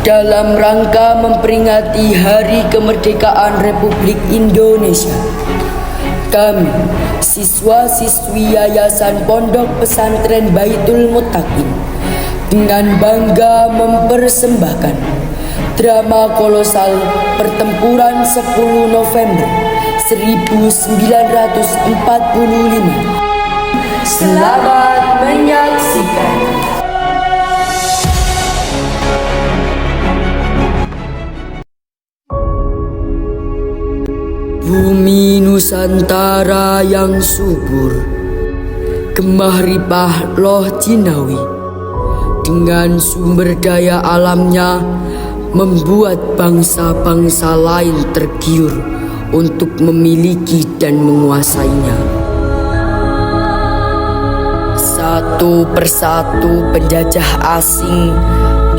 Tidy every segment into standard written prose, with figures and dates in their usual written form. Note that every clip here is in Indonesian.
dalam rangka memperingati Hari Kemerdekaan Republik Indonesia. Kami, siswa-siswi Yayasan Pondok Pesantren Baitul Muttaqin, dengan bangga mempersembahkan drama kolosal Pertempuran 10 November 1945. Selamat menyaksikan. Bumi Nusantara yang subur, gemah ripah loh jinawi, dengan sumber daya alamnya membuat bangsa-bangsa lain tergiur untuk memiliki dan menguasainya. Satu persatu penjajah asing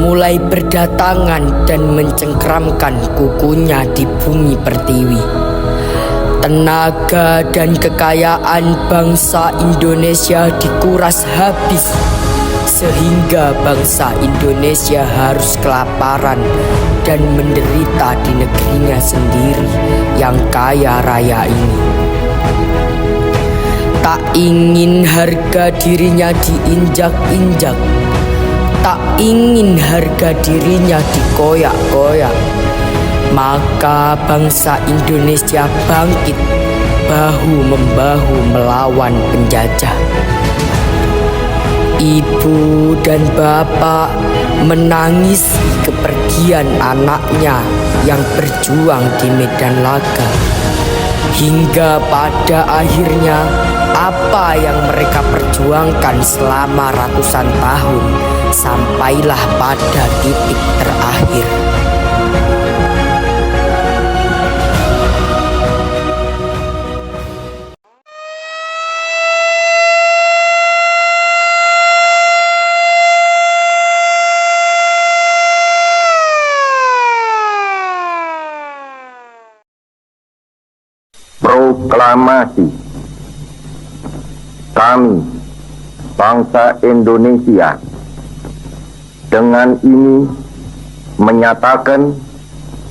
mulai berdatangan dan mencengkramkan kukunya di bumi pertiwi. Tenaga dan kekayaan bangsa Indonesia dikuras habis, sehingga bangsa Indonesia harus kelaparan dan menderita di negerinya sendiri yang kaya raya ini. Tak ingin harga dirinya diinjak-injak, tak ingin harga dirinya dikoyak-koyak, maka bangsa Indonesia bangkit bahu-membahu melawan penjajah. Ibu dan bapak menangisi kepergian anaknya yang berjuang di medan laga, hingga pada akhirnya apa yang mereka perjuangkan selama ratusan tahun sampailah pada titik terakhir. Proklamasi. Kami, bangsa Indonesia, dengan ini menyatakan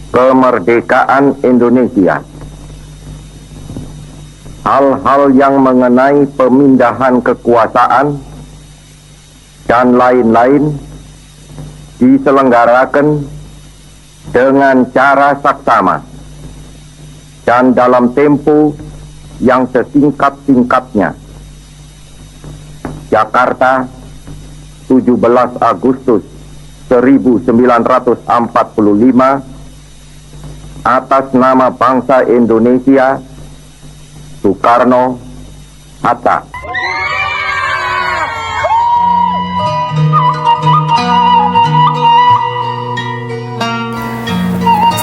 kemerdekaan Indonesia. Hal-hal yang mengenai pemindahan kekuasaan dan lain-lain diselenggarakan dengan cara saksama dan dalam tempo yang sesingkat-singkatnya. Jakarta, 17 Agustus 1945, atas nama bangsa Indonesia, Soekarno Hatta.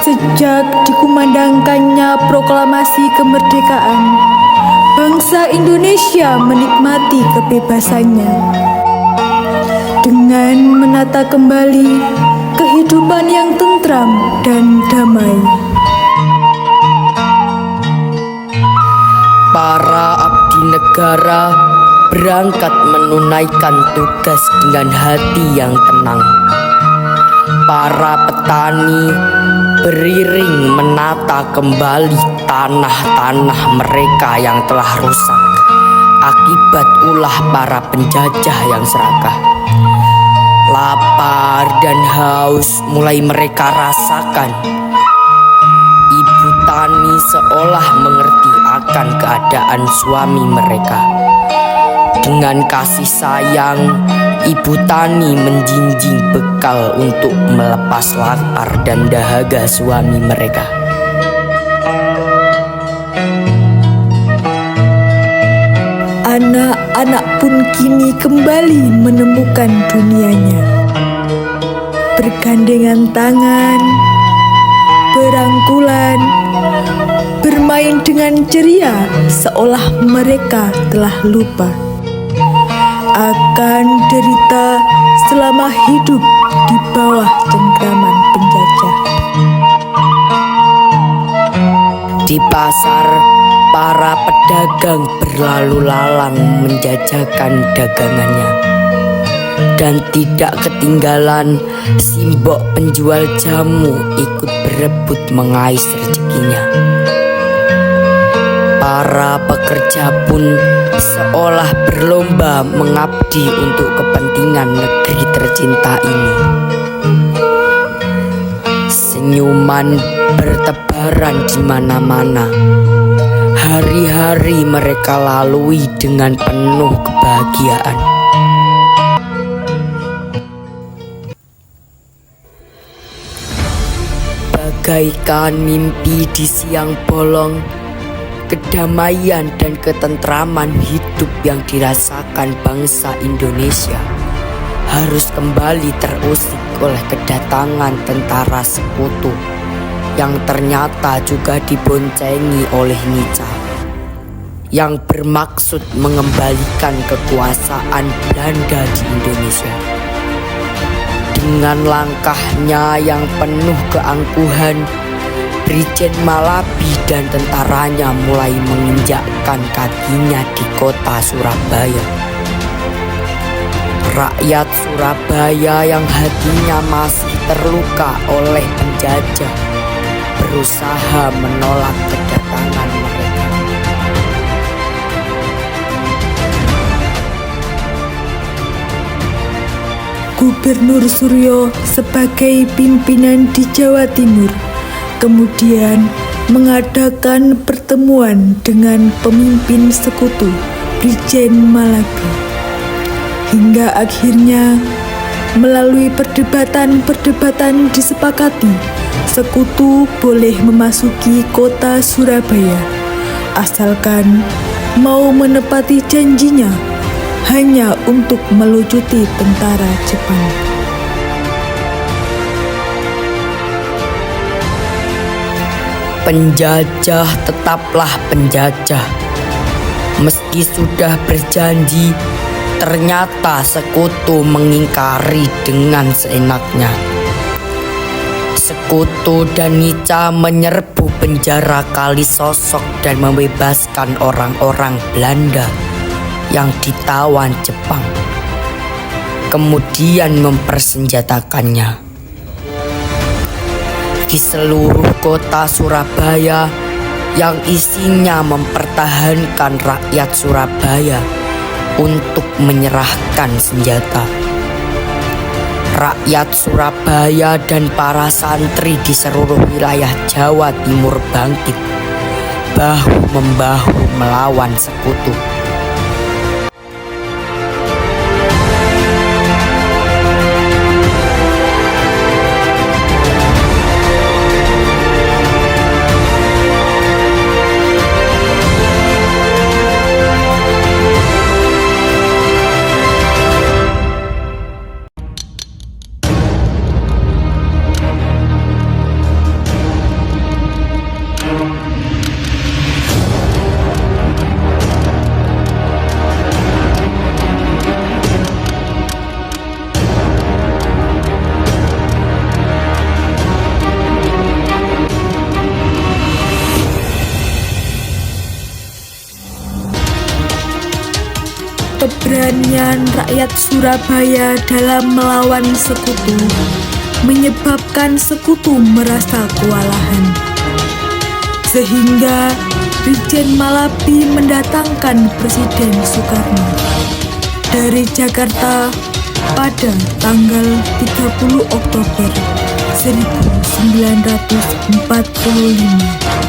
Sejak dikumandangkannya proklamasi kemerdekaan, bangsa Indonesia menikmati kebebasannya dengan menata kembali kehidupan yang tentram dan damai. Para abdi negara berangkat menunaikan tugas dengan hati yang tenang. Para petani beriring menata kembali tanah-tanah mereka yang telah rusak akibat ulah para penjajah yang serakah. Lapar dan haus mulai mereka rasakan. Ibu tani seolah mengerti akan keadaan suami mereka. Dengan kasih sayang, ibu tani menjinjing bekal untuk melepas lapar dan dahaga suami mereka. Anak-anak pun kini kembali menemukan dunianya. Bergandengan tangan, berangkulan, bermain dengan ceria seolah mereka telah lupa akan derita selama hidup di bawah cengkraman penjajah. Di pasar, para pedagang berlalu lalang menjajakan dagangannya. Dan tidak ketinggalan, Simbok penjual jamu ikut berebut mengais rezekinya. Para pekerja pun seolah berlomba mengabdi untuk kepentingan negeri tercinta ini. Senyuman bertebaran di mana-mana. Hari-hari mereka lalui dengan penuh kebahagiaan. Bagaikan mimpi di siang bolong, kedamaian dan ketentraman hidup yang dirasakan bangsa Indonesia harus kembali terusik oleh kedatangan tentara sekutu yang ternyata juga diboncengi oleh Nica, yang bermaksud mengembalikan kekuasaan Belanda di Indonesia. Dengan langkahnya yang penuh keangkuhan, Brigjen Malabi dan tentaranya mulai menginjakkan kakinya di kota Surabaya. Rakyat Surabaya yang hatinya masih terluka oleh penjajah berusaha menolak kedatangan mereka. Gubernur Suryo sebagai pimpinan di Jawa Timur kemudian mengadakan pertemuan dengan pemimpin sekutu Brigjen Malabi. Hingga akhirnya melalui perdebatan disepakati sekutu boleh memasuki kota Surabaya asalkan mau menepati janjinya hanya untuk melucuti tentara Jepang. Penjajah tetaplah penjajah. Meski sudah berjanji, ternyata sekutu mengingkari dengan seenaknya. Sekutu dan Nica menyerbu penjara Kalisosok dan membebaskan orang-orang Belanda yang ditawan Jepang, kemudian mempersenjatakannya. Di seluruh kota Surabaya yang isinya mempertahankan rakyat Surabaya untuk menyerahkan senjata. Rakyat Surabaya dan para santri di seluruh wilayah Jawa Timur bangkit, bahu-membahu melawan sekutu. Keberanian rakyat Surabaya dalam melawan sekutu menyebabkan sekutu merasa kewalahan. Sehingga Brigjen Malabi mendatangkan Presiden Soekarno dari Jakarta pada tanggal 30 Oktober 1945.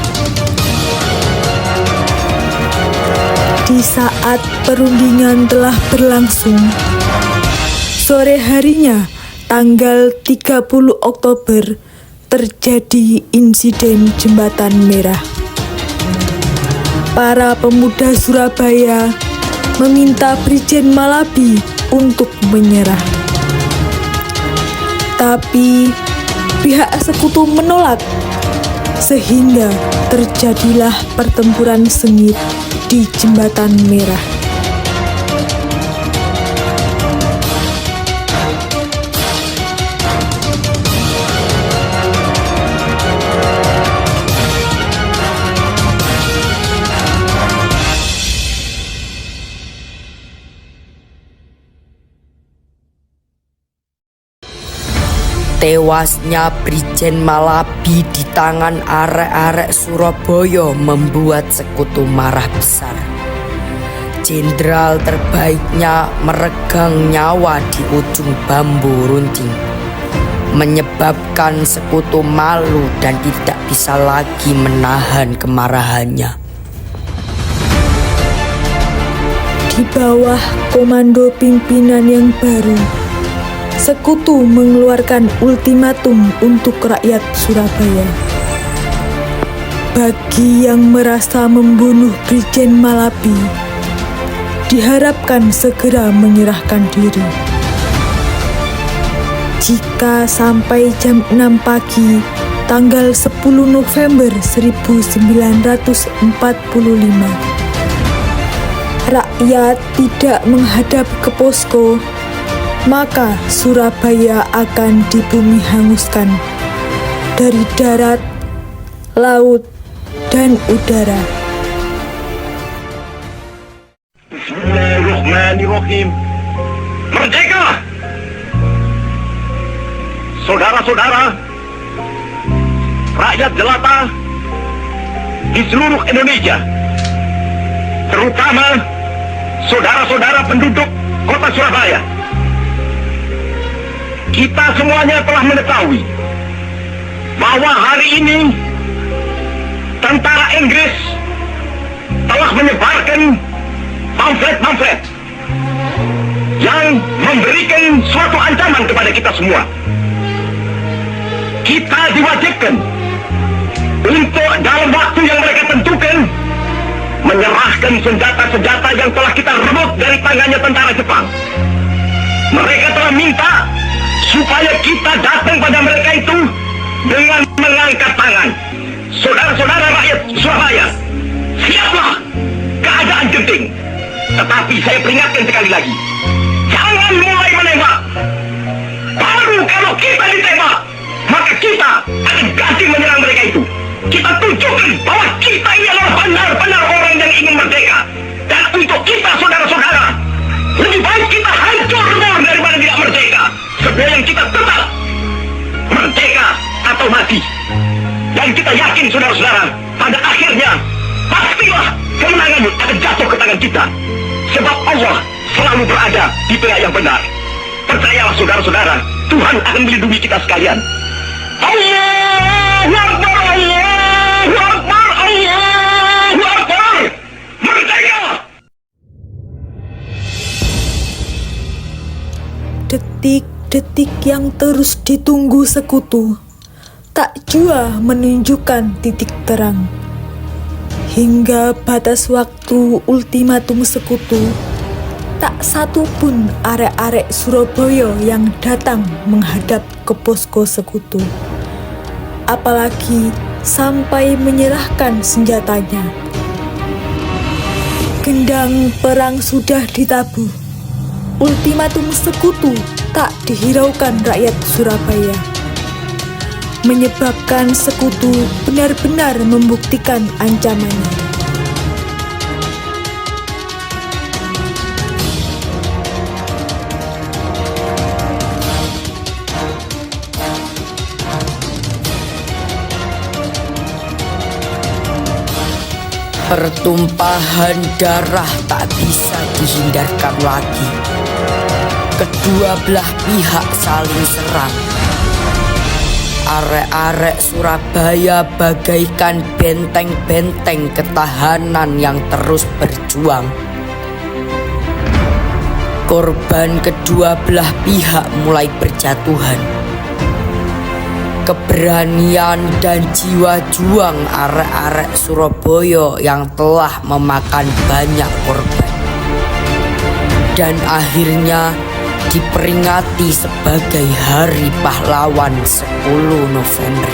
Di saat perundingan telah berlangsung, sore harinya tanggal 30 Oktober terjadi insiden Jembatan Merah. Para pemuda Surabaya meminta Brigjen Malabi untuk menyerah. Tapi pihak sekutu menolak, sehingga terjadilah pertempuran sengit di Jembatan Merah. Tewasnya Brigjen Malabi di tangan arek-arek Surabaya membuat sekutu marah besar. Jenderal terbaiknya meregang nyawa di ujung bambu runcing, menyebabkan sekutu malu dan tidak bisa lagi menahan kemarahannya. Di bawah komando pimpinan yang baru, sekutu mengeluarkan ultimatum untuk rakyat Surabaya. Bagi yang merasa membunuh Brigjen Malabi, diharapkan segera menyerahkan diri. Jika sampai jam 6 pagi tanggal 10 November 1945 rakyat tidak menghadap ke posko, maka Surabaya akan dibumi hanguskan dari darat, laut, dan udara. Bismillahirrahmanirrahim. Merdeka! Saudara-saudara, rakyat jelata di seluruh Indonesia, terutama saudara-saudara penduduk kota Surabaya, kita semuanya telah mengetahui bahwa hari ini tentara Inggris telah menyebarkan pamflet-pamflet yang memberikan suatu ancaman kepada kita semua. Kita diwajibkan untuk dalam waktu yang mereka tentukan menyerahkan senjata-senjata yang telah kita rebut dari tangannya tentara Jepang. Mereka telah minta supaya kita datang pada mereka itu dengan mengangkat tangan. Saudara-saudara rakyat Surabaya, siaplah keadaan genting. Tetapi saya peringatkan sekali lagi, jangan mulai menembak. Baru kalau kita ditembak, maka kita akan ganti menyerang mereka itu. Kita tunjukkan bahwa kita ini adalah benar-benar orang yang ingin merdeka. Dan untuk kita, saudara-saudara, lebih baik kita hancur daripada tidak merdeka. Sebelum kita tetap merdeka atau mati. Dan kita yakin, saudara-saudara, pada akhirnya pastilah kemenangan akan jatuh ke tangan kita. Sebab Allah selalu berada di pihak yang benar. Percayalah, saudara-saudara, Tuhan akan melindungi kita sekalian. Allahu Akbar, Allahu Akbar, Allahu Akbar. Merdeka! Detik-detik yang terus ditunggu sekutu tak jua menunjukkan titik terang. Hingga batas waktu ultimatum sekutu, tak satu pun arek-arek Surabaya yang datang menghadap ke posko sekutu, apalagi sampai menyerahkan senjatanya. Gendang perang sudah ditabuh, ultimatum sekutu tak dihiraukan rakyat Surabaya, menyebabkan sekutu benar-benar membuktikan ancamannya. Pertumpahan darah tak bisa dihindarkan lagi. Kedua belah pihak saling serang. Arek-arek Surabaya bagaikan benteng-benteng ketahanan yang terus berjuang. Korban kedua belah pihak mulai berjatuhan. Keberanian dan jiwa juang arek-arek Surabaya yang telah memakan banyak korban, dan akhirnya diperingati sebagai Hari Pahlawan 10 November.